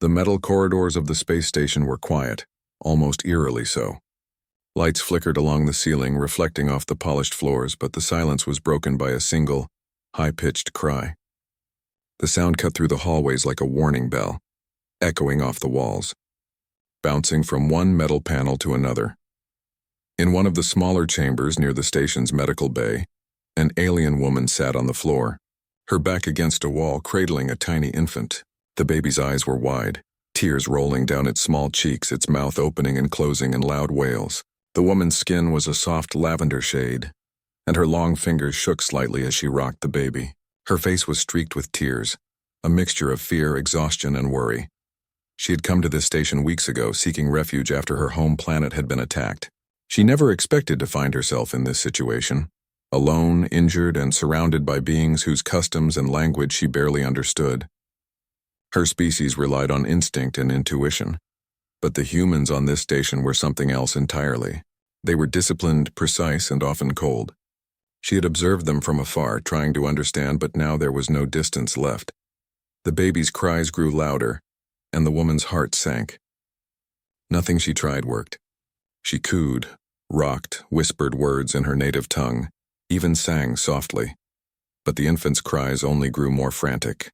The metal corridors of the space station were quiet, almost eerily so. Lights flickered along the ceiling, reflecting off the polished floors, but the silence was broken by a single, high-pitched cry. The sound cut through the hallways like a warning bell, echoing off the walls, bouncing from one metal panel to another. In one of the smaller chambers near the station's medical bay, an alien woman sat on the floor, her back against a wall, cradling a tiny infant. The baby's eyes were wide, tears rolling down its small cheeks, its mouth opening and closing in loud wails. The woman's skin was a soft lavender shade, and her long fingers shook slightly as she rocked the baby. Her face was streaked with tears, a mixture of fear, exhaustion, and worry. She had come to this station weeks ago, seeking refuge after her home planet had been attacked. She never expected to find herself in this situation, alone, injured, and surrounded by beings whose customs and language she barely understood. Her species relied on instinct and intuition, but the humans on this station were something else entirely. They were disciplined, precise, and often cold. She had observed them from afar, trying to understand, but now there was no distance left. The baby's cries grew louder, and the woman's heart sank. Nothing she tried worked. She cooed, rocked, whispered words in her native tongue, even sang softly. But the infant's cries only grew more frantic.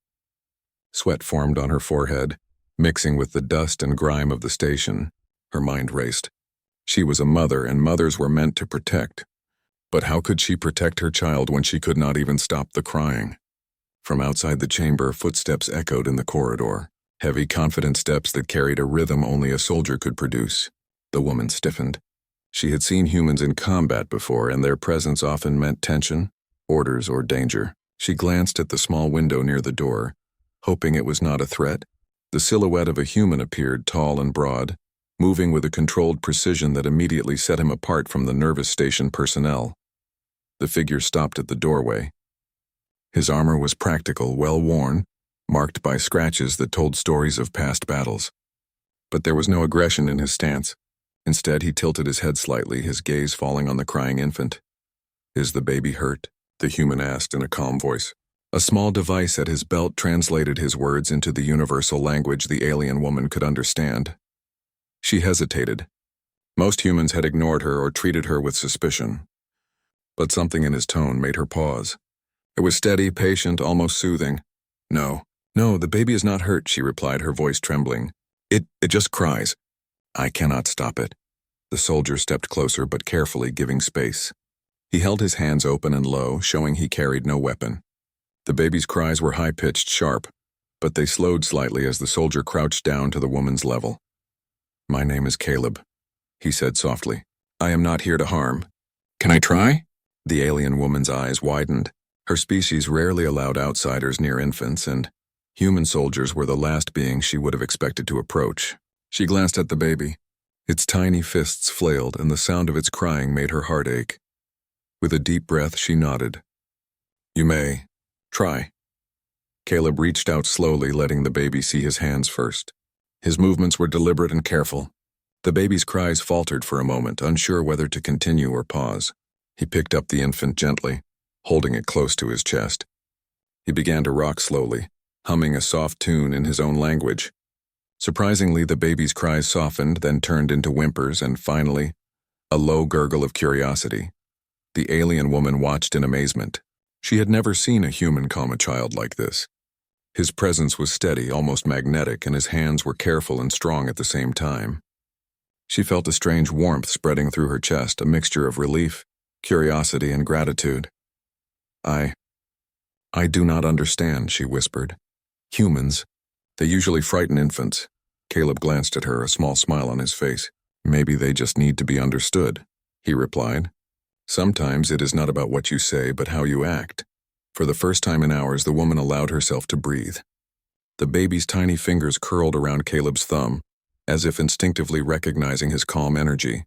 Sweat formed on her forehead, mixing with the dust and grime of the station. Her mind raced. She was a mother, and mothers were meant to protect. But how could she protect her child when she could not even stop the crying? From outside the chamber, footsteps echoed in the corridor, heavy, confident steps that carried a rhythm only a soldier could produce. The woman stiffened. She had seen humans in combat before, and their presence often meant tension, orders, or danger. She glanced at the small window near the door, hoping it was not a threat. The silhouette of a human appeared, tall and broad, moving with a controlled precision that immediately set him apart from the nervous station personnel. The figure stopped at the doorway. His armor was practical, well-worn, marked by scratches that told stories of past battles. But there was no aggression in his stance. Instead, he tilted his head slightly, his gaze falling on the crying infant. "Is the baby hurt?" the human asked in a calm voice. A small device at his belt translated his words into the universal language the alien woman could understand. She hesitated. Most humans had ignored her or treated her with suspicion. But something in his tone made her pause. It was steady, patient, almost soothing. No, the baby is not hurt," she replied, her voice trembling. It just cries. I cannot stop it." The soldier stepped closer, but carefully, giving space. He held his hands open and low, showing he carried no weapon. The baby's cries were high-pitched, sharp, but they slowed slightly as the soldier crouched down to the woman's level. "My name is Caleb," he said softly. "I am not here to harm. Can I try?" The alien woman's eyes widened. Her species rarely allowed outsiders near infants, and human soldiers were the last beings she would have expected to approach. She glanced at the baby. Its tiny fists flailed, and the sound of its crying made her heart ache. With a deep breath, she nodded. "You may. Try." Caleb reached out slowly, letting the baby see his hands first. His movements were deliberate and careful. The baby's cries faltered for a moment, unsure whether to continue or pause. He picked up the infant gently, holding it close to his chest. He began to rock slowly, humming a soft tune in his own language. Surprisingly, the baby's cries softened, then turned into whimpers, and finally, a low gurgle of curiosity. The alien woman watched in amazement. She had never seen a human calm a child like this. His presence was steady, almost magnetic, and his hands were careful and strong at the same time. She felt a strange warmth spreading through her chest, a mixture of relief, curiosity, and gratitude. I do not understand," she whispered. "Humans, they usually frighten infants." Caleb glanced at her, a small smile on his face. "Maybe they just need to be understood," he replied. "Sometimes it is not about what you say, but how you act." For the first time in hours, the woman allowed herself to breathe. The baby's tiny fingers curled around Caleb's thumb, as if instinctively recognizing his calm energy.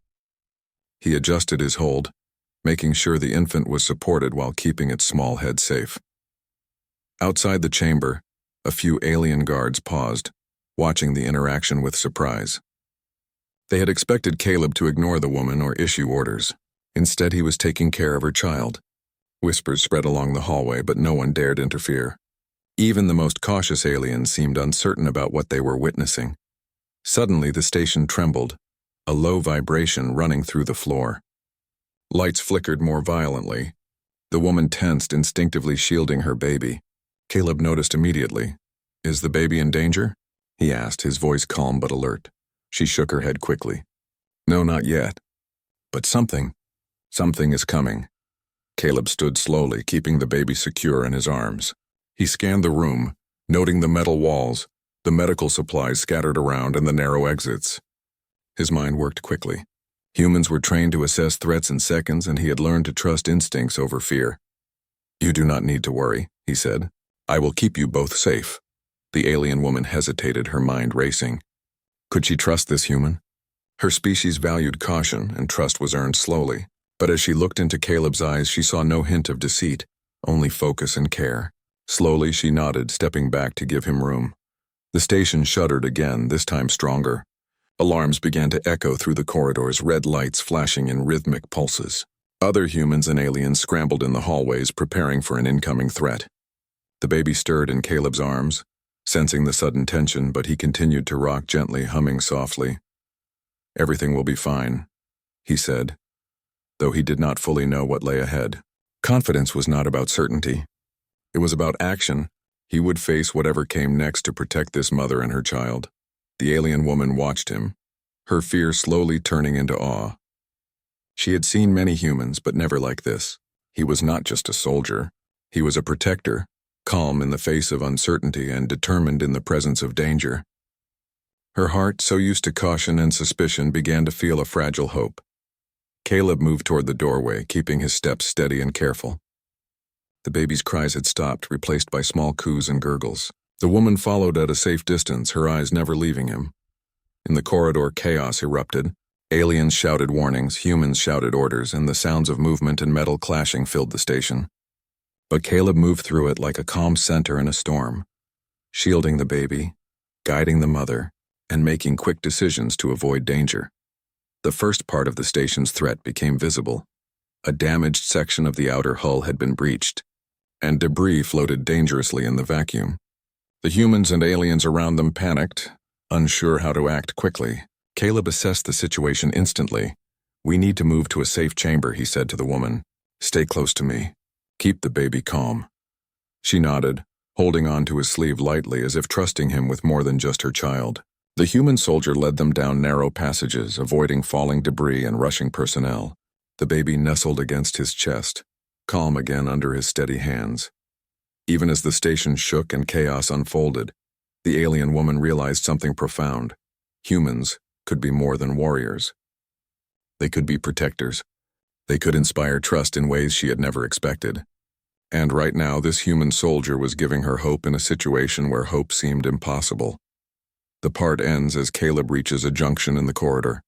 He adjusted his hold, making sure the infant was supported while keeping its small head safe. Outside the chamber, a few alien guards paused, watching the interaction with surprise. They had expected Caleb to ignore the woman or issue orders. Instead, he was taking care of her child. Whispers spread along the hallway, but no one dared interfere. Even the most cautious aliens seemed uncertain about what they were witnessing. Suddenly, the station trembled, a low vibration running through the floor. Lights flickered more violently. The woman tensed, instinctively shielding her baby. Caleb noticed immediately. "Is the baby in danger?" he asked, his voice calm but alert. She shook her head quickly. "No, not yet. But something is coming." Caleb stood slowly, keeping the baby secure in his arms. He scanned the room, noting the metal walls, the medical supplies scattered around, and the narrow exits. His mind worked quickly. Humans were trained to assess threats in seconds, and he had learned to trust instincts over fear. "You do not need to worry," he said. "I will keep you both safe." The alien woman hesitated, her mind racing. Could she trust this human? Her species valued caution, and trust was earned slowly. But as she looked into Caleb's eyes, she saw no hint of deceit, only focus and care. Slowly she nodded, stepping back to give him room. The station shuddered again, this time stronger. Alarms began to echo through the corridors, red lights flashing in rhythmic pulses. Other humans and aliens scrambled in the hallways, preparing for an incoming threat. The baby stirred in Caleb's arms, sensing the sudden tension, but he continued to rock gently, humming softly. "Everything will be fine," he said, though he did not fully know what lay ahead. Confidence was not about certainty. It was about action. He would face whatever came next to protect this mother and her child. The alien woman watched him, her fear slowly turning into awe. She had seen many humans, but never like this. He was not just a soldier. He was a protector, calm in the face of uncertainty and determined in the presence of danger. Her heart, so used to caution and suspicion, began to feel a fragile hope. Caleb moved toward the doorway, keeping his steps steady and careful. The baby's cries had stopped, replaced by small coos and gurgles. The woman followed at a safe distance, her eyes never leaving him. In the corridor, chaos erupted. Aliens shouted warnings, humans shouted orders, and the sounds of movement and metal clashing filled the station. But Caleb moved through it like a calm center in a storm, shielding the baby, guiding the mother, and making quick decisions to avoid danger. The first part of the station's threat became visible. A damaged section of the outer hull had been breached, and debris floated dangerously in the vacuum. The humans and aliens around them panicked, unsure how to act quickly. Caleb assessed the situation instantly. "We need to move to a safe chamber," he said to the woman. "Stay close to me. Keep the baby calm." She nodded, holding on to his sleeve lightly as if trusting him with more than just her child. The human soldier led them down narrow passages, avoiding falling debris and rushing personnel. The baby nestled against his chest, calm again under his steady hands. Even as the station shook and chaos unfolded, the alien woman realized something profound. Humans could be more than warriors. They could be protectors. They could inspire trust in ways she had never expected. And right now, this human soldier was giving her hope in a situation where hope seemed impossible. The part ends as Caleb reaches a junction in the corridor.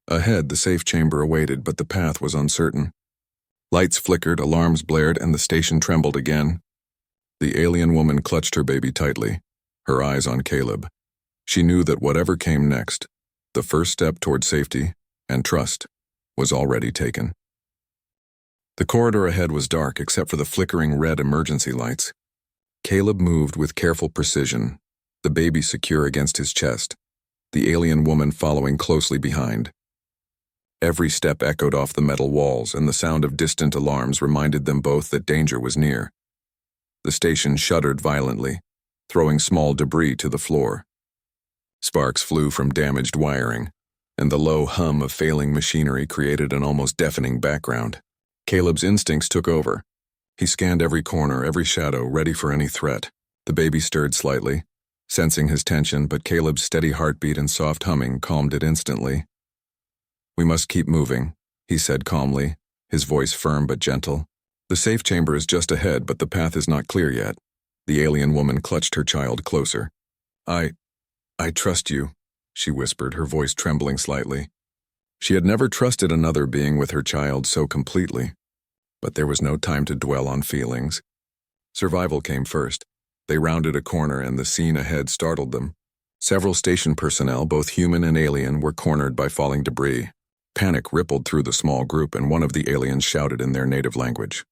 Ahead, the safe chamber awaited, but the path was uncertain. Lights flickered, alarms blared, and the station trembled again. The alien woman clutched her baby tightly, her eyes on Caleb. She knew that whatever came next, the first step toward safety and trust, was already taken. The corridor ahead was dark except for the flickering red emergency lights. Caleb moved with careful precision, the baby secure against his chest, the alien woman following closely behind. Every step echoed off the metal walls, and the sound of distant alarms reminded them both that danger was near. The station shuddered violently, throwing small debris to the floor. Sparks flew from damaged wiring, and the low hum of failing machinery created an almost deafening background. Caleb's instincts took over. He scanned every corner, every shadow, ready for any threat. The baby stirred slightly, sensing his tension, but Caleb's steady heartbeat and soft humming calmed it instantly. "We must keep moving," he said calmly, his voice firm but gentle. "The safe chamber is just ahead, but the path is not clear yet." The alien woman clutched her child closer. I trust you," she whispered, her voice trembling slightly. She had never trusted another being with her child so completely. But there was no time to dwell on feelings. Survival came first. They rounded a corner and the scene ahead startled them. Several station personnel, both human and alien, were cornered by falling debris. Panic rippled through the small group, and one of the aliens shouted in their native language.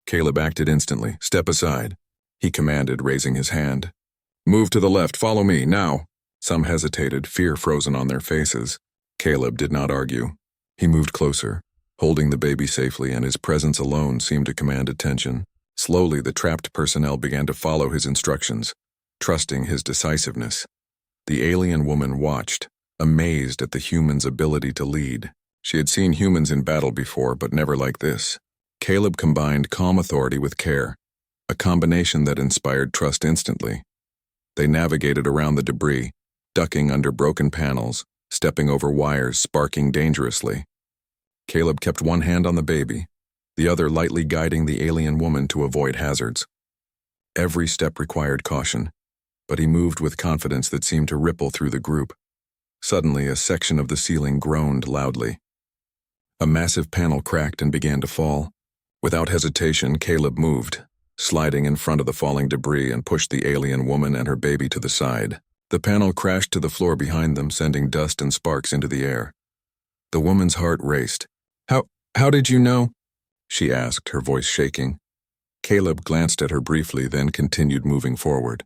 Caleb acted instantly. "Step aside." he commanded, raising his hand. Move to the left, follow me, now. Some hesitated, fear frozen on their faces. Caleb did not argue. He moved closer, holding the baby safely, and his presence alone seemed to command attention. Slowly, the trapped personnel began to follow his instructions, trusting his decisiveness. The alien woman watched, amazed at the human's ability to lead. She had seen humans in battle before, but never like this. Caleb combined calm authority with care, a combination that inspired trust instantly. They navigated around the debris, ducking under broken panels, stepping over wires, sparking dangerously. Caleb kept one hand on the baby, the other lightly guiding the alien woman to avoid hazards. Every step required caution, but he moved with confidence that seemed to ripple through the group. Suddenly, a section of the ceiling groaned loudly. A massive panel cracked and began to fall. Without hesitation, Caleb moved, sliding in front of the falling debris, and pushed the alien woman and her baby to the side. The panel crashed to the floor behind them, sending dust and sparks into the air. The woman's heart raced. How did you know?" she asked, her voice shaking. Caleb glanced at her briefly, then continued moving forward.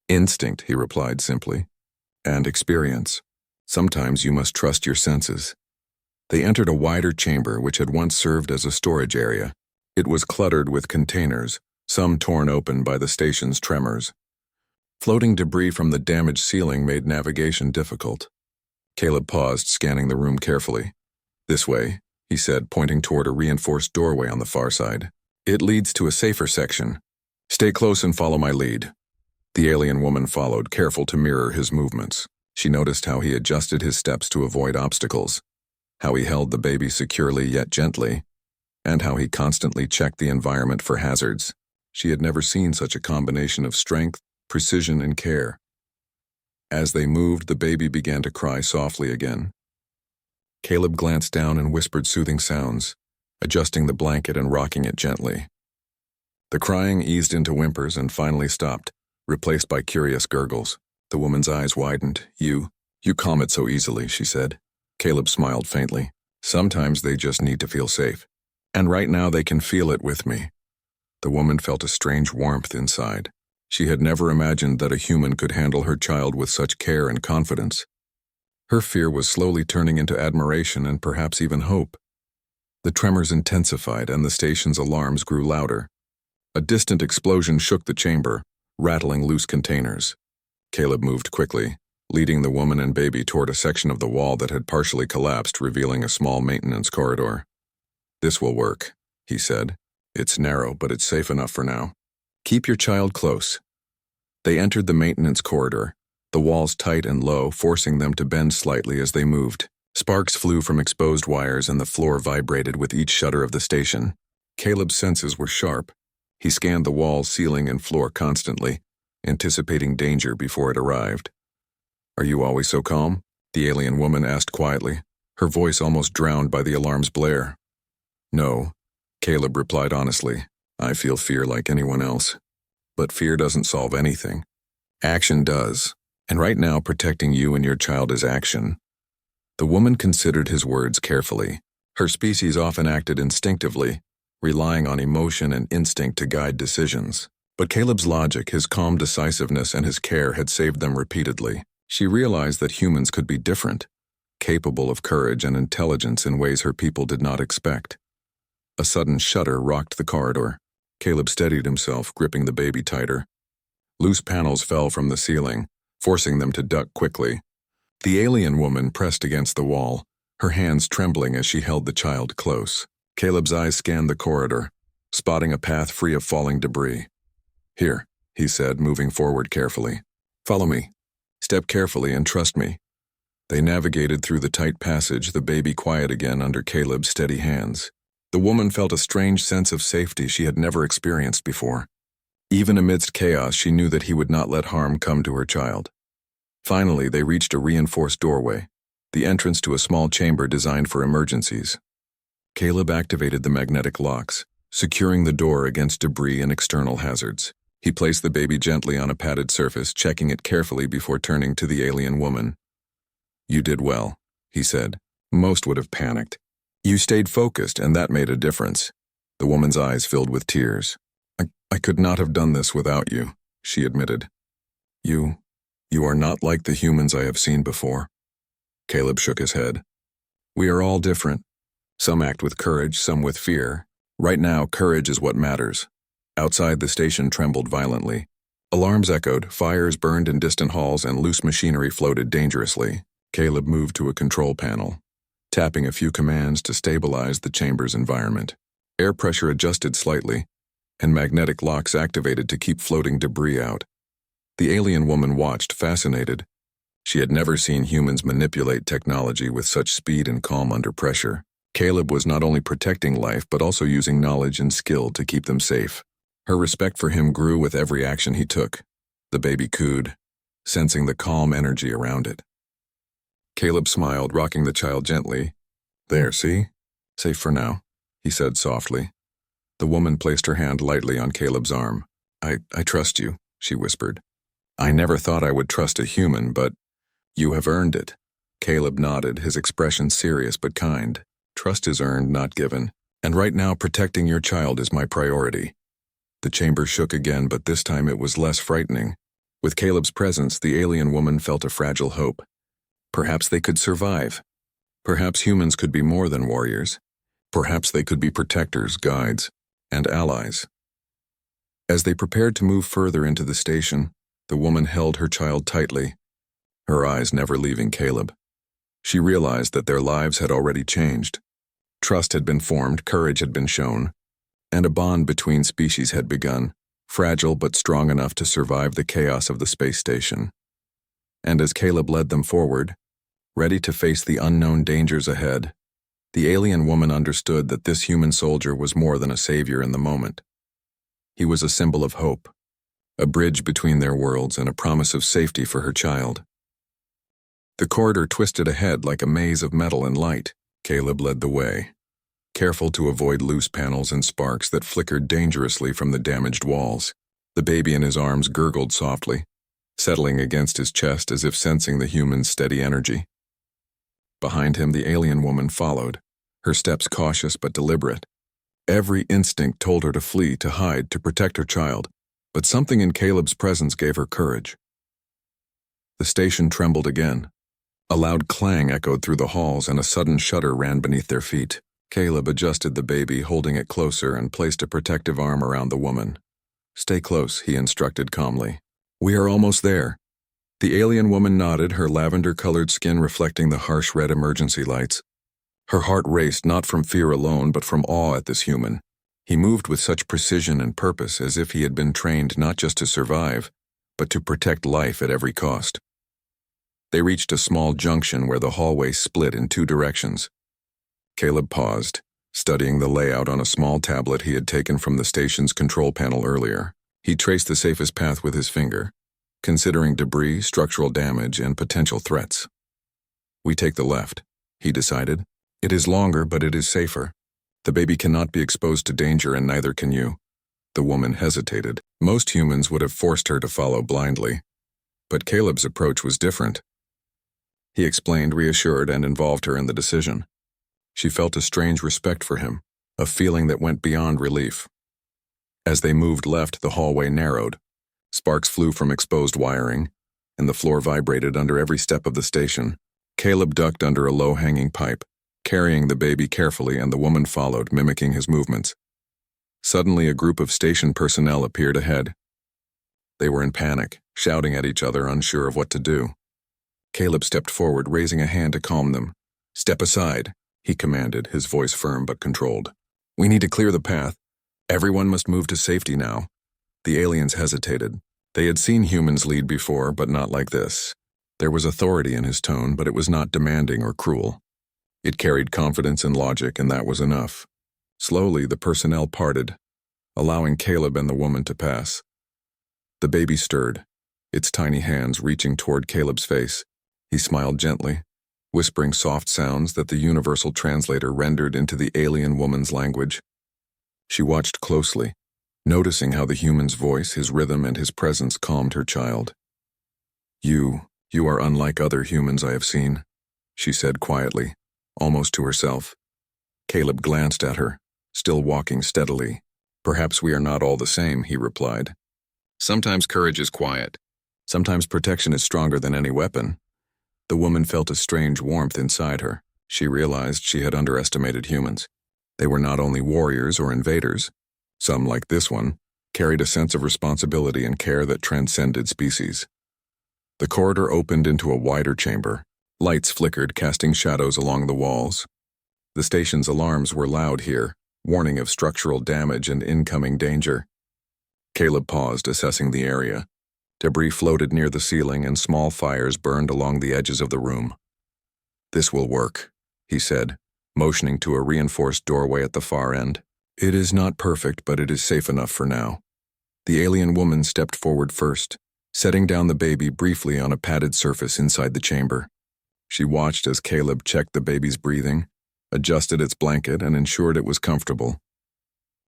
"Instinct," he replied simply, "and experience. Sometimes you must trust your senses." They entered a wider chamber which had once served as a storage area. It was cluttered with containers, some torn open by the station's tremors. Floating debris from the damaged ceiling made navigation difficult. Caleb paused, scanning the room carefully. "This way," he said, pointing toward a reinforced doorway on the far side. "It leads to a safer section. Stay close and follow my lead." The alien woman followed, careful to mirror his movements. She noticed how he adjusted his steps to avoid obstacles, how he held the baby securely yet gently, and how he constantly checked the environment for hazards. She had never seen such a combination of strength, precision, and care. As they moved, the baby began to cry softly again. Caleb glanced down and whispered soothing sounds, adjusting the blanket and rocking it gently. The crying eased into whimpers and finally stopped, replaced by curious gurgles. The woman's eyes widened. You calm it so easily," she said. Caleb smiled faintly. "Sometimes they just need to feel safe. And right now they can feel it with me." The woman felt a strange warmth inside. She had never imagined that a human could handle her child with such care and confidence. Her fear was slowly turning into admiration and perhaps even hope. The tremors intensified and the station's alarms grew louder. A distant explosion shook the chamber, rattling loose containers. Caleb moved quickly, leading the woman and baby toward a section of the wall that had partially collapsed, revealing a small maintenance corridor. "This will work," he said. "It's narrow, but it's safe enough for now. Keep your child close." They entered the maintenance corridor, the walls tight and low, forcing them to bend slightly as they moved. Sparks flew from exposed wires and the floor vibrated with each shudder of the station. Caleb's senses were sharp. He scanned the walls, ceiling, and floor constantly, anticipating danger before it arrived. "Are you always so calm?" the alien woman asked quietly, her voice almost drowned by the alarm's blare. "No," Caleb replied honestly. "I feel fear like anyone else. But fear doesn't solve anything. Action does. And right now, protecting you and your child is action." The woman considered his words carefully. Her species often acted instinctively, relying on emotion and instinct to guide decisions. But Caleb's logic, his calm decisiveness, and his care had saved them repeatedly. She realized that humans could be different, capable of courage and intelligence in ways her people did not expect. A sudden shudder rocked the corridor. Caleb steadied himself, gripping the baby tighter. Loose panels fell from the ceiling, forcing them to duck quickly. The alien woman pressed against the wall, her hands trembling as she held the child close. Caleb's eyes scanned the corridor, spotting a path free of falling debris. "Here," he said, moving forward carefully. "Follow me. Step carefully and trust me." They navigated through the tight passage, the baby quiet again under Caleb's steady hands. The woman felt a strange sense of safety she had never experienced before. Even amidst chaos, she knew that he would not let harm come to her child. Finally, they reached a reinforced doorway, the entrance to a small chamber designed for emergencies. Caleb activated the magnetic locks, securing the door against debris and external hazards. He placed the baby gently on a padded surface, checking it carefully before turning to the alien woman. "You did well," he said. "Most would have panicked. You stayed focused, and that made a difference." The woman's eyes filled with tears. I could not have done this without you, she admitted. You are not like the humans I have seen before. Caleb shook his head. We are all different. Some act with courage, some with fear. Right now, courage is what matters. Outside, the station trembled violently. Alarms echoed, fires burned in distant halls, and loose machinery floated dangerously. Caleb moved to a control panel, tapping a few commands to stabilize the chamber's environment. Air pressure adjusted slightly, and magnetic locks activated to keep floating debris out. The alien woman watched, fascinated. She had never seen humans manipulate technology with such speed and calm under pressure. Caleb was not only protecting life but also using knowledge and skill to keep them safe. Her respect for him grew with every action he took. The baby cooed, sensing the calm energy around it. Caleb smiled, rocking the child gently. There, see? Safe for now, he said softly. The woman placed her hand lightly on Caleb's arm. I trust you, she whispered. I never thought I would trust a human, but you have earned it. Caleb nodded, his expression serious but kind. Trust is earned, not given, and right now protecting your child is my priority. The chamber shook again, but this time it was less frightening. With Caleb's presence, the alien woman felt a fragile hope. Perhaps they could survive. Perhaps humans could be more than warriors. Perhaps they could be protectors, guides, and allies. As they prepared to move further into the station, the woman held her child tightly, her eyes never leaving Caleb. She realized that their lives had already changed. Trust had been formed, courage had been shown, and a bond between species had begun, fragile but strong enough to survive the chaos of the space station. And as Caleb led them forward, ready to face the unknown dangers ahead, the alien woman understood that this human soldier was more than a savior in the moment. He was a symbol of hope, a bridge between their worlds and a promise of safety for her child. The corridor twisted ahead like a maze of metal and light. Caleb led the way, careful to avoid loose panels and sparks that flickered dangerously from the damaged walls. The baby in his arms gurgled softly, settling against his chest as if sensing the human's steady energy. Behind him, the alien woman followed, her steps cautious but deliberate. Every instinct told her to flee, to hide, to protect her child, but something in Caleb's presence gave her courage. The station trembled again. A loud clang echoed through the halls, and a sudden shudder ran beneath their feet. Caleb adjusted the baby, holding it closer, and placed a protective arm around the woman. Stay close, he instructed calmly. We are almost there. The alien woman nodded, her lavender-colored skin reflecting the harsh red emergency lights. Her heart raced, not from fear alone, but from awe at this human. He moved with such precision and purpose, as if he had been trained not just to survive, but to protect life at every cost. They reached a small junction where the hallway split in two directions. Caleb paused, studying the layout on a small tablet he had taken from the station's control panel earlier. He traced the safest path with his finger, considering debris, structural damage, and potential threats. We take the left, he decided. It is longer, but it is safer. The baby cannot be exposed to danger, and neither can you. The woman hesitated. Most humans would have forced her to follow blindly. But Caleb's approach was different. He explained, reassured, and involved her in the decision. She felt a strange respect for him, a feeling that went beyond relief. As they moved left, the hallway narrowed. Sparks flew from exposed wiring, and the floor vibrated under every step of the station. Caleb ducked under a low-hanging pipe, carrying the baby carefully, and the woman followed, mimicking his movements. Suddenly, a group of station personnel appeared ahead. They were in panic, shouting at each other, unsure of what to do. Caleb stepped forward, raising a hand to calm them. Step aside, he commanded, his voice firm but controlled. We need to clear the path. Everyone must move to safety now. The aliens hesitated. They had seen humans lead before, but not like this. There was authority in his tone, but it was not demanding or cruel. It carried confidence and logic, and that was enough. Slowly, the personnel parted, allowing Caleb and the woman to pass. The baby stirred, its tiny hands reaching toward Caleb's face. He smiled gently, whispering soft sounds that the universal translator rendered into the alien woman's language. She watched closely, noticing how the human's voice, his rhythm, and his presence calmed her child. You are unlike other humans I have seen, she said quietly, almost to herself. Caleb glanced at her, still walking steadily. Perhaps we are not all the same, he replied. Sometimes courage is quiet. Sometimes protection is stronger than any weapon. The woman felt a strange warmth inside her. She realized she had underestimated humans. They were not only warriors or invaders. Some, like this one, carried a sense of responsibility and care that transcended species. The corridor opened into a wider chamber. Lights flickered, casting shadows along the walls. The station's alarms were loud here, warning of structural damage and incoming danger. Caleb paused, assessing the area. Debris floated near the ceiling and small fires burned along the edges of the room. "This will work," he said, motioning to a reinforced doorway at the far end. "It is not perfect, but it is safe enough for now." The alien woman stepped forward first, setting down the baby briefly on a padded surface inside the chamber. She watched as Caleb checked the baby's breathing, adjusted its blanket, and ensured it was comfortable.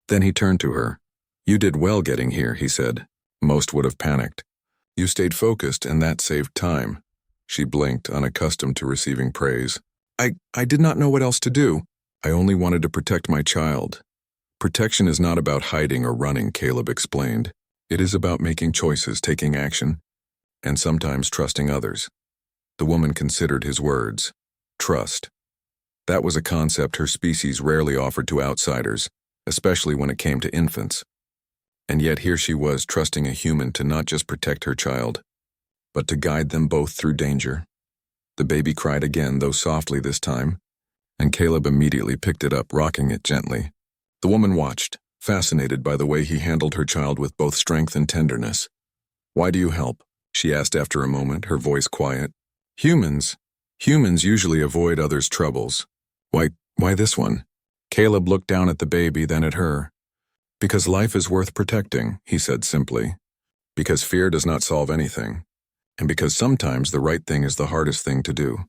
Then he turned to her. "You did well getting here," he said. "Most would have panicked. You stayed focused, and that saved time." She blinked, unaccustomed to receiving praise. I did not know what else to do. I only wanted to protect my child." "Protection is not about hiding or running," Caleb explained. "It is about making choices, taking action, and sometimes trusting others." The woman considered his words. Trust. That was a concept her species rarely offered to outsiders, especially when it came to infants. And yet here she was, trusting a human to not just protect her child, but to guide them both through danger. The baby cried again, though softly this time, and Caleb immediately picked it up, rocking it gently. The woman watched, fascinated by the way he handled her child with both strength and tenderness. "Why do you help?" she asked after a moment, her voice quiet. Humans usually avoid others' troubles. Why this one?" Caleb looked down at the baby, then at her. "Because life is worth protecting," he said simply. "Because fear does not solve anything. And because sometimes the right thing is the hardest thing to do."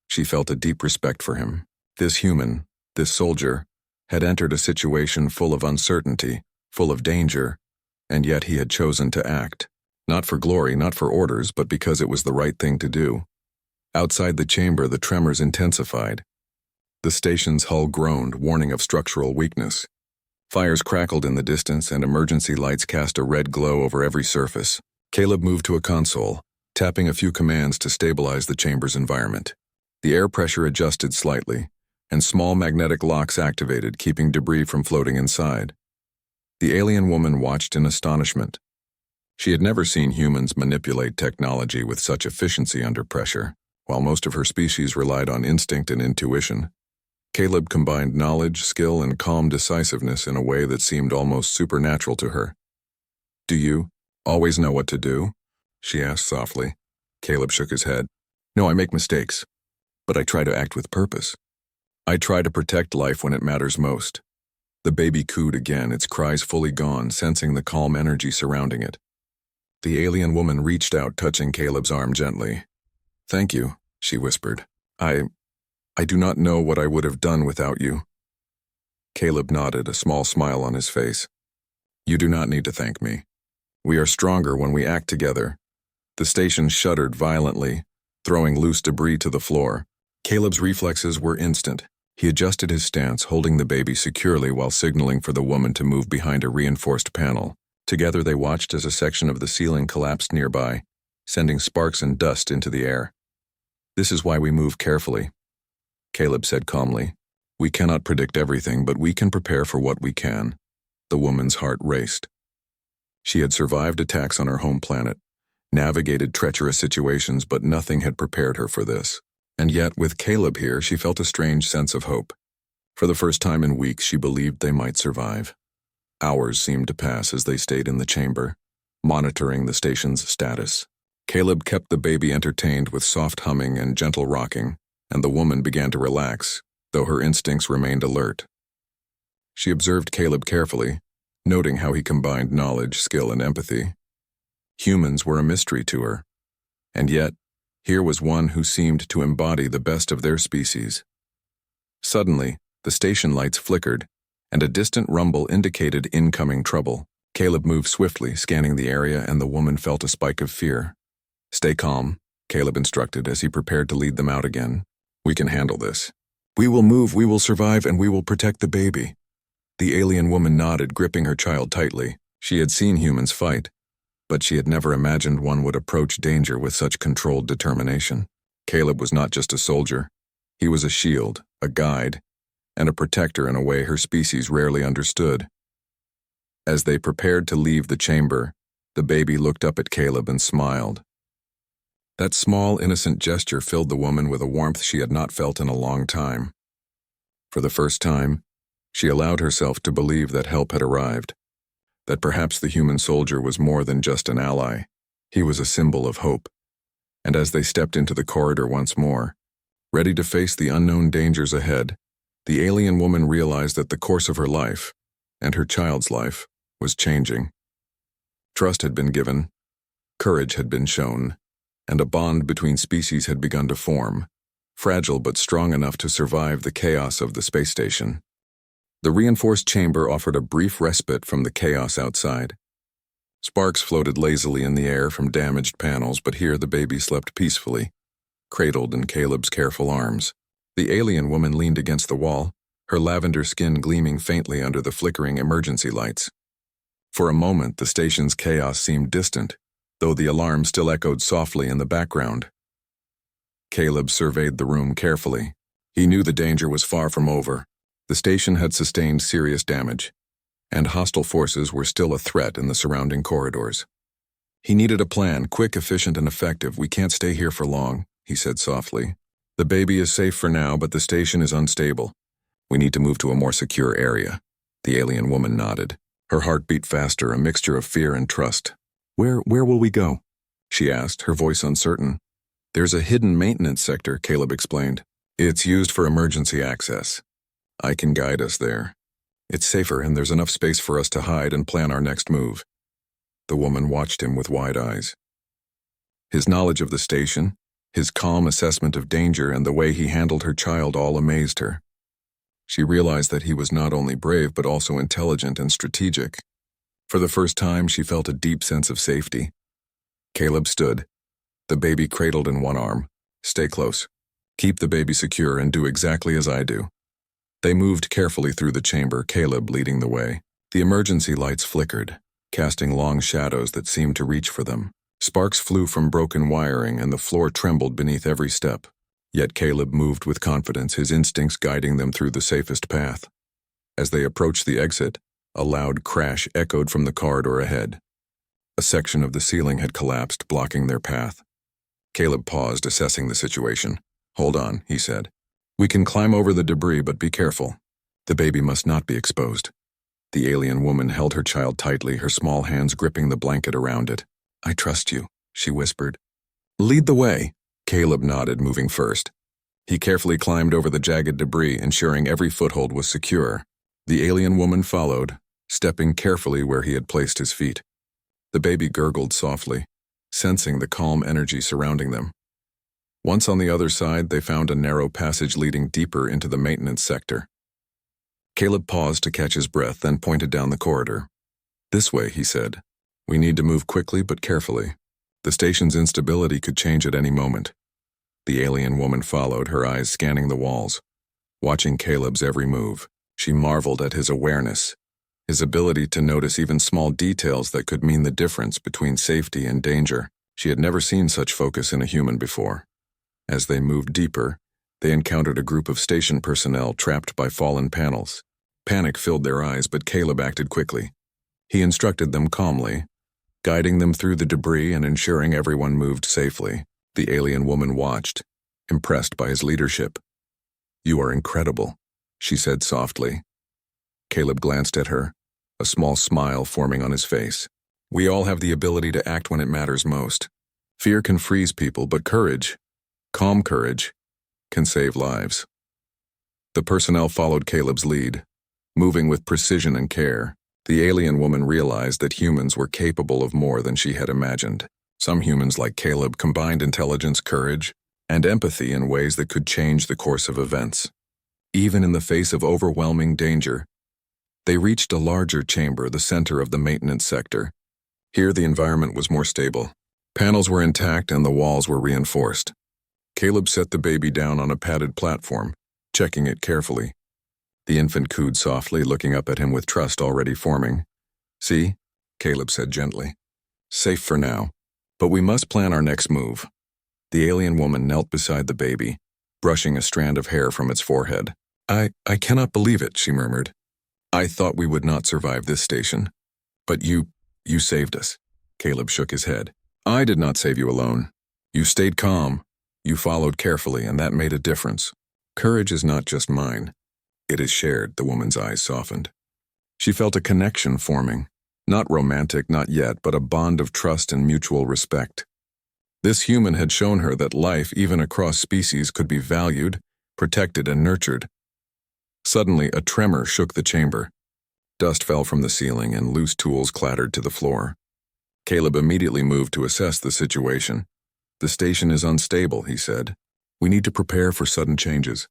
She felt a deep respect for him. This human, this soldier, had entered a situation full of uncertainty, full of danger, and yet he had chosen to act. Not for glory, not for orders, but because it was the right thing to do. Outside the chamber, the tremors intensified. The station's hull groaned, warning of structural weakness. Fires crackled in the distance, and emergency lights cast a red glow over every surface. Caleb moved to a console, tapping a few commands to stabilize the chamber's environment. The air pressure adjusted slightly, and small magnetic locks activated, keeping debris from floating inside. The alien woman watched in astonishment. She had never seen humans manipulate technology with such efficiency under pressure. While most of her species relied on instinct and intuition, Caleb combined knowledge, skill, and calm decisiveness in a way that seemed almost supernatural to her. "Do you always know what to do?" she asked softly. Caleb shook his head. "No, I make mistakes, but I try to act with purpose. I try to protect life when it matters most." The baby cooed again, its cries fully gone, sensing the calm energy surrounding it. The alien woman reached out, touching Caleb's arm gently. "Thank you," she whispered. I do not know what I would have done without you." Caleb nodded, a small smile on his face. "You do not need to thank me. We are stronger when we act together." The station shuddered violently, throwing loose debris to the floor. Caleb's reflexes were instant. He adjusted his stance, holding the baby securely while signaling for the woman to move behind a reinforced panel. Together they watched as a section of the ceiling collapsed nearby, sending sparks and dust into the air. "This is why we move carefully," Caleb said calmly. "We cannot predict everything, but we can prepare for what we can." The woman's heart raced. She had survived attacks on her home planet, navigated treacherous situations, but nothing had prepared her for this. And yet, with Caleb here, she felt a strange sense of hope. For the first time in weeks, she believed they might survive. Hours seemed to pass as they stayed in the chamber, monitoring the station's status. Caleb kept the baby entertained with soft humming and gentle rocking, and the woman began to relax, though her instincts remained alert. She observed Caleb carefully, noting how he combined knowledge, skill, and empathy. Humans were a mystery to her, and yet, here was one who seemed to embody the best of their species. Suddenly, the station lights flickered, and a distant rumble indicated incoming trouble. Caleb moved swiftly, scanning the area, and the woman felt a spike of fear. "Stay calm," Caleb instructed as he prepared to lead them out again. "We can handle this. We will move, we will survive, and we will protect the baby." The alien woman nodded, gripping her child tightly. She had seen humans fight, but she had never imagined one would approach danger with such controlled determination. Caleb was not just a soldier. He was a shield, a guide, and a protector in a way her species rarely understood. As they prepared to leave the chamber, the baby looked up at Caleb and smiled. That small, innocent gesture filled the woman with a warmth she had not felt in a long time. For the first time, she allowed herself to believe that help had arrived, that perhaps the human soldier was more than just an ally. He was a symbol of hope. And as they stepped into the corridor once more, ready to face the unknown dangers ahead, the alien woman realized that the course of her life, and her child's life, was changing. Trust had been given, courage had been shown, and a bond between species had begun to form, fragile but strong enough to survive the chaos of the space station. The reinforced chamber offered a brief respite from the chaos outside. Sparks floated lazily in the air from damaged panels, but here the baby slept peacefully, cradled in Caleb's careful arms. The alien woman leaned against the wall, her lavender skin gleaming faintly under the flickering emergency lights. For a moment, the station's chaos seemed distant, though the alarm still echoed softly in the background. Caleb surveyed the room carefully. He knew the danger was far from over. The station had sustained serious damage, and hostile forces were still a threat in the surrounding corridors. He needed a plan, quick, efficient, and effective. "We can't stay here for long," he said softly. "The baby is safe for now, but the station is unstable. We need to move to a more secure area." The alien woman nodded. Her heart beat faster, a mixture of fear and trust. Where will we go?" she asked, her voice uncertain. "There's a hidden maintenance sector," Caleb explained. "It's used for emergency access. I can guide us there. It's safer, and there's enough space for us to hide and plan our next move." The woman watched him with wide eyes. His knowledge of the station, his calm assessment of danger, and the way he handled her child all amazed her. She realized that he was not only brave but also intelligent and strategic. For the first time, she felt a deep sense of safety. Caleb stood, the baby cradled in one arm. "Stay close. Keep the baby secure and do exactly as I do." They moved carefully through the chamber, Caleb leading the way. The emergency lights flickered, casting long shadows that seemed to reach for them. Sparks flew from broken wiring, and the floor trembled beneath every step. Yet Caleb moved with confidence, his instincts guiding them through the safest path. As they approached the exit, a loud crash echoed from the corridor ahead. A section of the ceiling had collapsed, blocking their path. Caleb paused, assessing the situation. "Hold on," he said. "We can climb over the debris, but be careful. The baby must not be exposed." The alien woman held her child tightly, her small hands gripping the blanket around it. "I trust you," she whispered. "Lead the way." Caleb nodded, moving first. He carefully climbed over the jagged debris, ensuring every foothold was secure. The alien woman followed, stepping carefully where he had placed his feet. The baby gurgled softly, sensing the calm energy surrounding them. Once on the other side, they found a narrow passage leading deeper into the maintenance sector. Caleb paused to catch his breath, then pointed down the corridor. "This way," he said. "We need to move quickly but carefully. The station's instability could change at any moment." The alien woman followed, her eyes scanning the walls, watching Caleb's every move. She marveled at his awareness, his ability to notice even small details that could mean the difference between safety and danger. She had never seen such focus in a human before. As they moved deeper, they encountered a group of station personnel trapped by fallen panels. Panic filled their eyes, but Caleb acted quickly. He instructed them calmly, guiding them through the debris and ensuring everyone moved safely. The alien woman watched, impressed by his leadership. "You are incredible," she said softly. Caleb glanced at her, a small smile forming on his face. "We all have the ability to act when it matters most. Fear can freeze people, but courage, calm courage, can save lives." The personnel followed Caleb's lead, moving with precision and care. The alien woman realized that humans were capable of more than she had imagined. Some humans, like Caleb, combined intelligence, courage, and empathy in ways that could change the course of events. Even in the face of overwhelming danger, they reached a larger chamber, the center of the maintenance sector. Here the environment was more stable. Panels were intact and the walls were reinforced. Caleb set the baby down on a padded platform, checking it carefully. The infant cooed softly, looking up at him with trust already forming. See? Caleb said gently. Safe for now. But we must plan our next move. The alien woman knelt beside the baby, brushing a strand of hair from its forehead. I cannot believe it, she murmured. I thought we would not survive this station. But you saved us. Caleb shook his head. I did not save you alone. You stayed calm. You followed carefully, and that made a difference. Courage is not just mine. It is shared, the woman's eyes softened. She felt a connection forming. Not romantic, not yet, but a bond of trust and mutual respect. This human had shown her that life, even across species, could be valued, protected, and nurtured. Suddenly, a tremor shook the chamber. Dust fell from the ceiling and loose tools clattered to the floor. Caleb immediately moved to assess the situation. The station is unstable, he said. We need to prepare for sudden changes.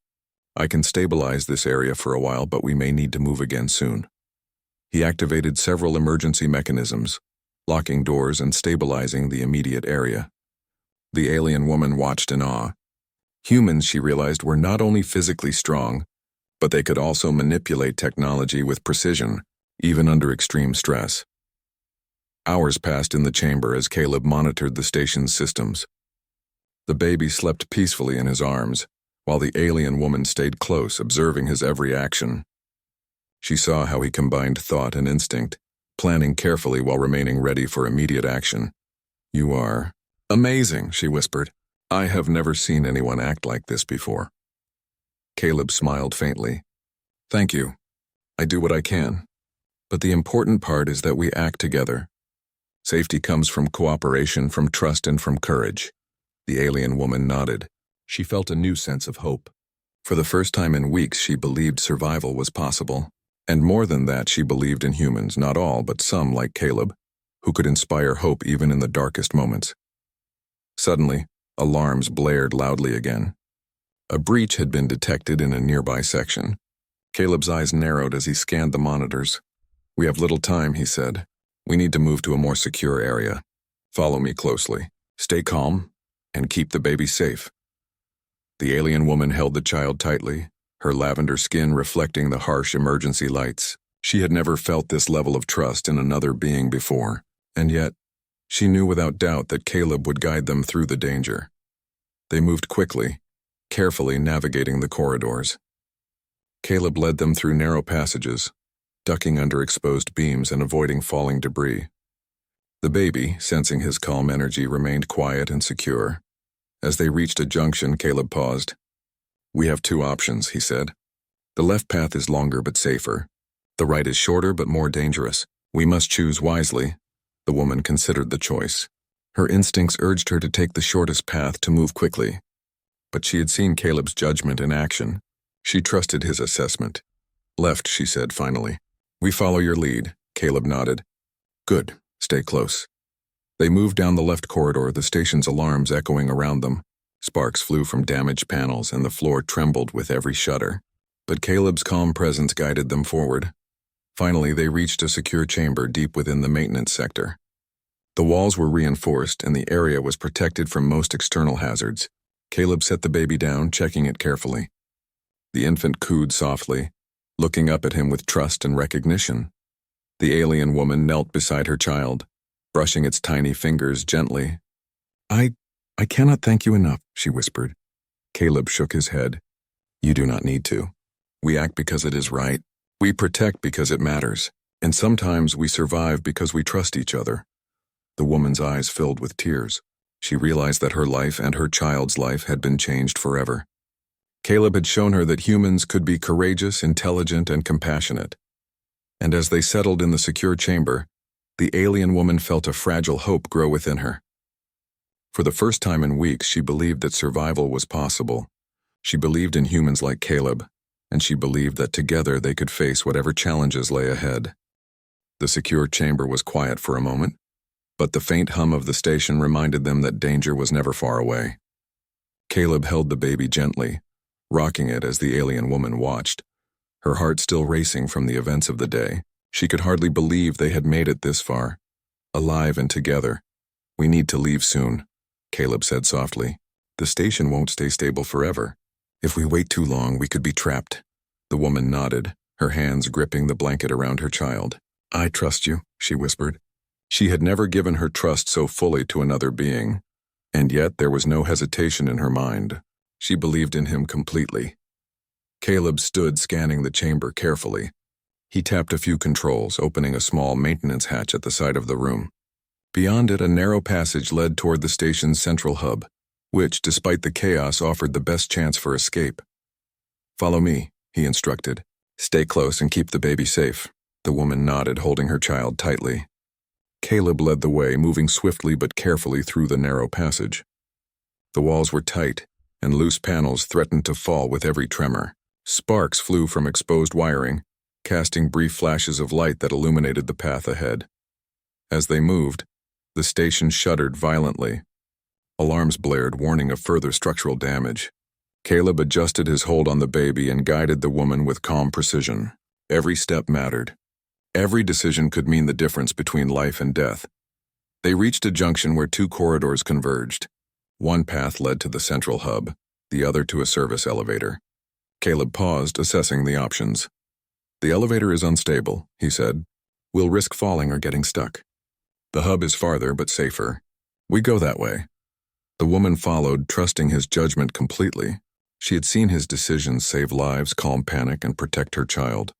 I can stabilize this area for a while, but we may need to move again soon. He activated several emergency mechanisms, locking doors and stabilizing the immediate area. The alien woman watched in awe. Humans, she realized, were not only physically strong, but they could also manipulate technology with precision, even under extreme stress. Hours passed in the chamber as Caleb monitored the station's systems. The baby slept peacefully in his arms, while the alien woman stayed close, observing his every action. She saw how he combined thought and instinct, planning carefully while remaining ready for immediate action. You are amazing, she whispered. I have never seen anyone act like this before. Caleb smiled faintly. Thank you. I do what I can. But the important part is that we act together. Safety comes from cooperation, from trust, and from courage. The alien woman nodded. She felt a new sense of hope. For the first time in weeks, she believed survival was possible. And more than that, she believed in humans, not all, but some like Caleb, who could inspire hope even in the darkest moments. Suddenly, alarms blared loudly again. A breach had been detected in a nearby section. Caleb's eyes narrowed as he scanned the monitors. We have little time, he said. We need to move to a more secure area. Follow me closely. Stay calm, and keep the baby safe. The alien woman held the child tightly, her lavender skin reflecting the harsh emergency lights. She had never felt this level of trust in another being before, and yet, she knew without doubt that Caleb would guide them through the danger. They moved quickly, carefully navigating the corridors. Caleb led them through narrow passages, ducking under exposed beams and avoiding falling debris. The baby, sensing his calm energy, remained quiet and secure. As they reached a junction, Caleb paused. We have two options, he said. The left path is longer but safer. The right is shorter but more dangerous. We must choose wisely. The woman considered the choice. Her instincts urged her to take the shortest path to move quickly. But she had seen Caleb's judgment in action. She trusted his assessment. Left, she said finally. We follow your lead, Caleb nodded. Good, stay close. They moved down the left corridor, the station's alarms echoing around them. Sparks flew from damaged panels and the floor trembled with every shudder. But Caleb's calm presence guided them forward. Finally, they reached a secure chamber deep within the maintenance sector. The walls were reinforced and the area was protected from most external hazards. Caleb set the baby down, checking it carefully. The infant cooed softly, looking up at him with trust and recognition. The alien woman knelt beside her child, brushing its tiny fingers gently. I cannot thank you enough, she whispered. Caleb shook his head. You do not need to. We act because it is right. We protect because it matters. And sometimes we survive because we trust each other. The woman's eyes filled with tears. She realized that her life and her child's life had been changed forever. Caleb had shown her that humans could be courageous, intelligent, and compassionate. And as they settled in the secure chamber, the alien woman felt a fragile hope grow within her. For the first time in weeks, she believed that survival was possible. She believed in humans like Caleb, and she believed that together they could face whatever challenges lay ahead. The secure chamber was quiet for a moment, but the faint hum of the station reminded them that danger was never far away. Caleb held the baby gently, rocking it as the alien woman watched, her heart still racing from the events of the day. She could hardly believe they had made it this far, alive and together. We need to leave soon, Caleb said softly. The station won't stay stable forever. If we wait too long, we could be trapped. The woman nodded, her hands gripping the blanket around her child. "I trust you," she whispered. She had never given her trust so fully to another being, and yet there was no hesitation in her mind. She believed in him completely. Caleb stood scanning the chamber carefully. He tapped a few controls, opening a small maintenance hatch at the side of the room. Beyond it, a narrow passage led toward the station's central hub, which, despite the chaos, offered the best chance for escape. "Follow me," he instructed. "Stay close and keep the baby safe." The woman nodded, holding her child tightly. Caleb led the way, moving swiftly but carefully through the narrow passage. The walls were tight, and loose panels threatened to fall with every tremor. Sparks flew from exposed wiring, casting brief flashes of light that illuminated the path ahead. As they moved, the station shuddered violently. Alarms blared, warning of further structural damage. Caleb adjusted his hold on the baby and guided the woman with calm precision. Every step mattered. Every decision could mean the difference between life and death. They reached a junction where two corridors converged. One path led to the central hub, the other to a service elevator. Caleb paused, assessing the options. "The elevator is unstable," he said. "We'll risk falling or getting stuck. The hub is farther but safer. We go that way." The woman followed, trusting his judgment completely. She had seen his decisions save lives, calm panic, and protect her child.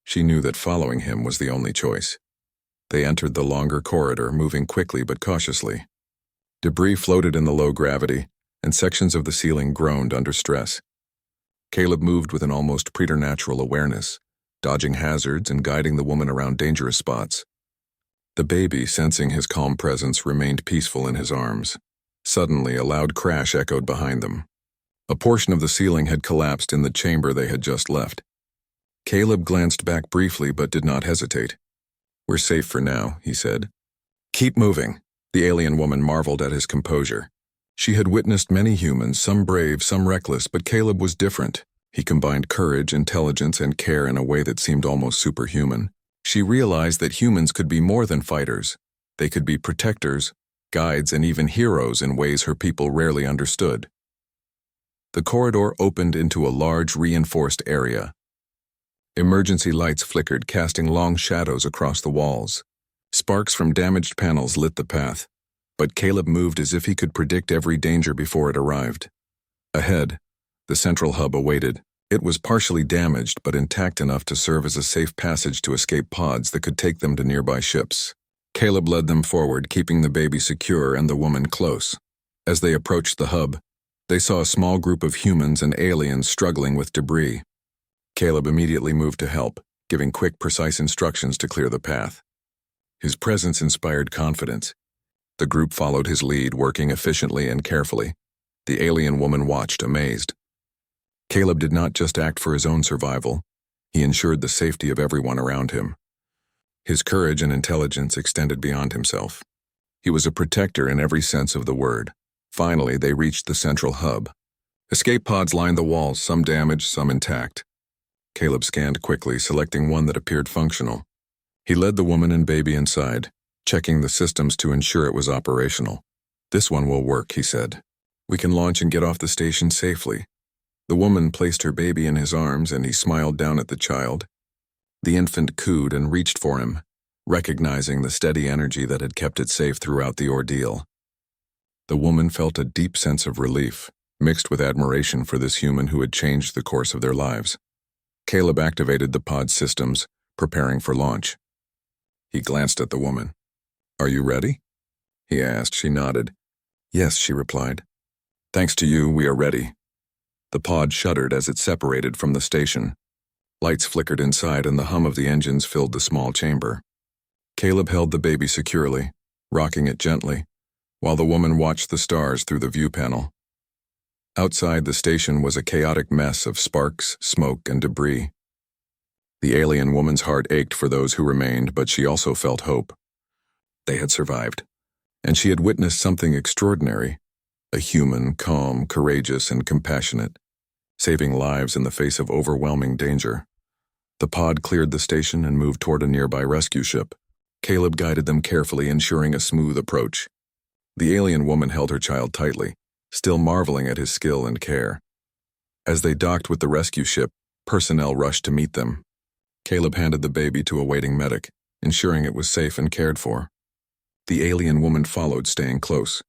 She knew that following him was the only choice. They entered the longer corridor, moving quickly but cautiously. Debris floated in the low gravity, and sections of the ceiling groaned under stress. Caleb moved with an almost preternatural awareness, dodging hazards and guiding the woman around dangerous spots. The baby, sensing his calm presence, remained peaceful in his arms. Suddenly, a loud crash echoed behind them. A portion of the ceiling had collapsed in the chamber they had just left. Caleb glanced back briefly but did not hesitate. "We're safe for now," he said. "Keep moving." The alien woman marveled at his composure. She had witnessed many humans, some brave, some reckless, but Caleb was different. He combined courage, intelligence, and care in a way that seemed almost superhuman. She realized that humans could be more than fighters. They could be protectors, guides, and even heroes in ways her people rarely understood. The corridor opened into a large, reinforced area. Emergency lights flickered, casting long shadows across the walls. Sparks from damaged panels lit the path, but Caleb moved as if he could predict every danger before it arrived. Ahead, the central hub awaited. It was partially damaged but intact enough to serve as a safe passage to escape pods that could take them to nearby ships. Caleb led them forward, keeping the baby secure and the woman close. As they approached the hub, they saw a small group of humans and aliens struggling with debris. Caleb immediately moved to help, giving quick, precise instructions to clear the path. His presence inspired confidence. The group followed his lead, working efficiently and carefully. The alien woman watched, amazed. Caleb did not just act for his own survival. He ensured the safety of everyone around him. His courage and intelligence extended beyond himself. He was a protector in every sense of the word. Finally, they reached the central hub. Escape pods lined the walls, some damaged, some intact. Caleb scanned quickly, selecting one that appeared functional. He led the woman and baby inside, checking the systems to ensure it was operational. "This one will work," he said. "We can launch and get off the station safely." The woman placed her baby in his arms, and he smiled down at the child. The infant cooed and reached for him, recognizing the steady energy that had kept it safe throughout the ordeal. The woman felt a deep sense of relief, mixed with admiration for this human who had changed the course of their lives. Caleb activated the pod systems, preparing for launch. He glanced at the woman. "Are you ready?" he asked. She nodded. "Yes," she replied. "Thanks to you, we are ready." The pod shuddered as it separated from the station. Lights flickered inside and the hum of the engines filled the small chamber. Caleb held the baby securely, rocking it gently, while the woman watched the stars through the view panel. Outside the station was a chaotic mess of sparks, smoke, and debris. The alien woman's heart ached for those who remained, but she also felt hope. They had survived, and she had witnessed something extraordinary, a human, calm, courageous, and compassionate, saving lives in the face of overwhelming danger. The pod cleared the station and moved toward a nearby rescue ship. Caleb guided them carefully, ensuring a smooth approach. The alien woman held her child tightly, still marveling at his skill and care. As they docked with the rescue ship, Personnel rushed to meet them. Caleb handed the baby to a waiting medic, ensuring it was safe and cared for. The alien woman followed, staying close.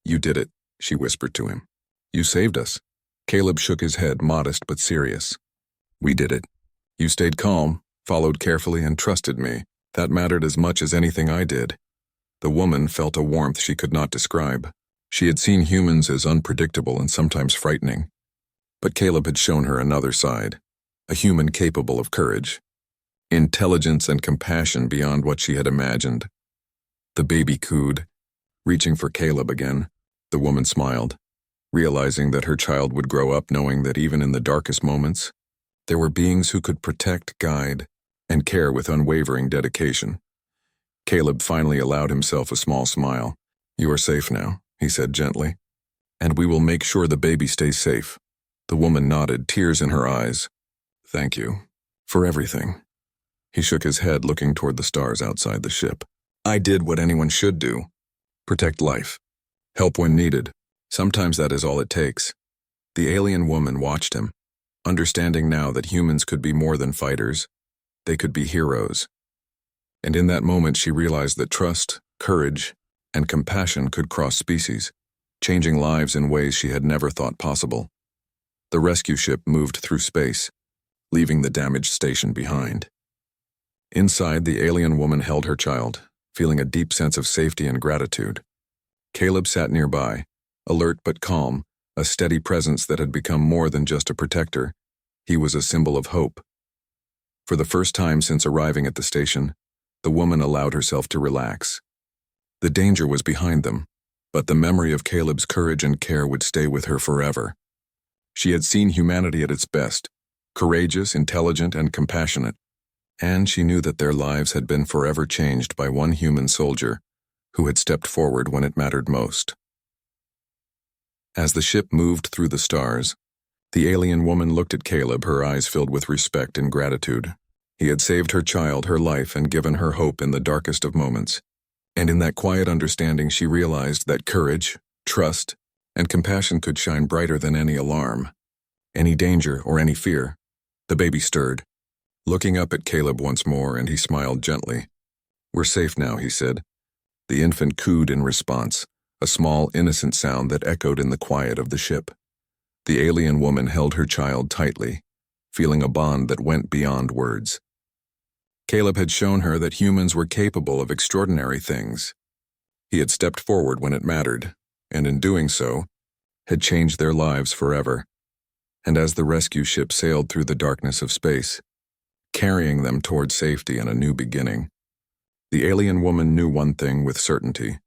"You did it," she whispered to him. "You saved us." Caleb shook his head, modest but serious. "We did it. You stayed calm, followed carefully, and trusted me. That mattered as much as anything I did." The woman felt a warmth she could not describe. She had seen humans as unpredictable and sometimes frightening. But Caleb had shown her another side, a human capable of courage, intelligence, and compassion beyond what she had imagined. The baby cooed, reaching for Caleb again. The woman smiled, realizing that her child would grow up knowing that even in the darkest moments, there were beings who could protect, guide, and care with unwavering dedication. Caleb finally allowed himself a small smile. "You are safe now," he said gently, "and we will make sure the baby stays safe." The woman nodded, tears in her eyes. "Thank you for everything." He shook his head, looking toward the stars outside the ship. "I did what anyone should do. Protect life. Help when needed. Sometimes that is all it takes." The alien woman watched him, understanding now that humans could be more than fighters. They could be heroes. And in that moment she realized that trust, courage, and compassion could cross species, changing lives in ways she had never thought possible. The rescue ship moved through space, leaving the damaged station behind. Inside, the alien woman held her child, feeling a deep sense of safety and gratitude. Caleb sat nearby, alert but calm, a steady presence that had become more than just a protector. He was a symbol of hope. For the first time since arriving at the station, the woman allowed herself to relax. The danger was behind them, but the memory of Caleb's courage and care would stay with her forever. She had seen humanity at its best, courageous, intelligent, and compassionate, and she knew that their lives had been forever changed by one human soldier who had stepped forward when it mattered most. As the ship moved through the stars, the alien woman looked at Caleb, her eyes filled with respect and gratitude. He had saved her child, her life, and given her hope in the darkest of moments. And in that quiet understanding, she realized that courage, trust, and compassion could shine brighter than any alarm, any danger, or any fear. The baby stirred, looking up at Caleb once more, and he smiled gently. "We're safe now," he said. The infant cooed in response, a small, innocent sound that echoed in the quiet of the ship. The alien woman held her child tightly, feeling a bond that went beyond words. Caleb had shown her that humans were capable of extraordinary things. He had stepped forward when it mattered, and in doing so, had changed their lives forever. And as the rescue ship sailed through the darkness of space, carrying them toward safety and a new beginning, the alien woman knew one thing with certainty.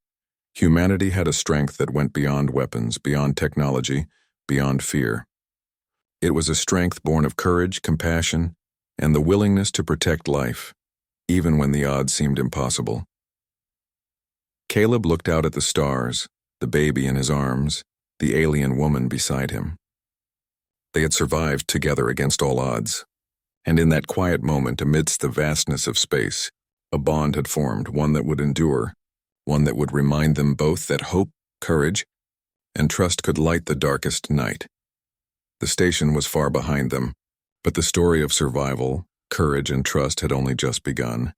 Humanity had a strength that went beyond weapons, beyond technology, beyond fear. It was a strength born of courage, compassion, and the willingness to protect life, even when the odds seemed impossible. Caleb looked out at the stars, the baby in his arms, the alien woman beside him. They had survived together against all odds, and in that quiet moment amidst the vastness of space, a bond had formed, one that would endure, one that would remind them both that hope, courage, and trust could light the darkest night. The station was far behind them, but the story of survival, courage, and trust had only just begun.